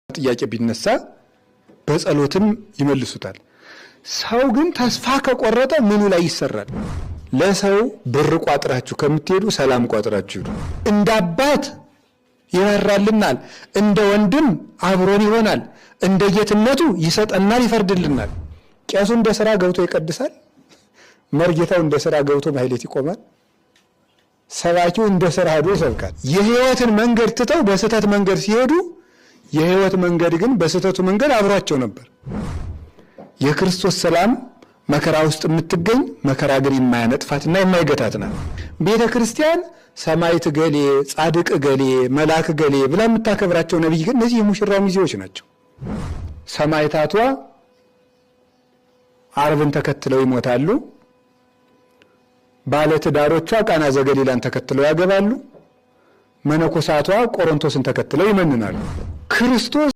ጥያቄ ቢነሳ በጸሎትም ይመልሱታል። ሰው ግን ተስፋ ከቆረጠ ምኑ ላይ ይሰራል? ለሰው ብር ቋጥራችሁ ከምትሄዱ ሰላም ቋጥራችሁ ሄዱ። እንደ አባት ይራራልናል፣ እንደ ወንድም አብሮን ይሆናል፣ እንደ ጌትነቱ ይሰጠናል፣ ይፈርድልናል። ቄሱ እንደ ሥራ ገብቶ ይቀድሳል፣ መርጌታው እንደ ሥራ ገብቶ ማህሌት ይቆማል፣ ሰባኪው እንደ ሥራ ሄዶ ይሰብካል። የሕይወትን መንገድ ትተው በስህተት መንገድ ሲሄዱ የሕይወት መንገድ ግን በስህተቱ መንገድ አብሯቸው ነበር። የክርስቶስ ሰላም መከራ ውስጥ የምትገኝ መከራ ግን የማያነጥፋትና የማይገታት ናት። ቤተ ክርስቲያን ሰማዕት ገሌ፣ ጻድቅ ገሌ፣ መልአክ ገሌ ብላ የምታከብራቸው ነቢይ ግን እነዚህ የሙሽራው ሚዜዎች ናቸው። ሰማዕታቷ ዓርብን ተከትለው ይሞታሉ። ባለትዳሮቿ ቃና ዘገሊላን ተከትለው ያገባሉ። መነኮሳቷ ቆሮንቶስን ተከትለው ይመንናሉ። ክርስቶስ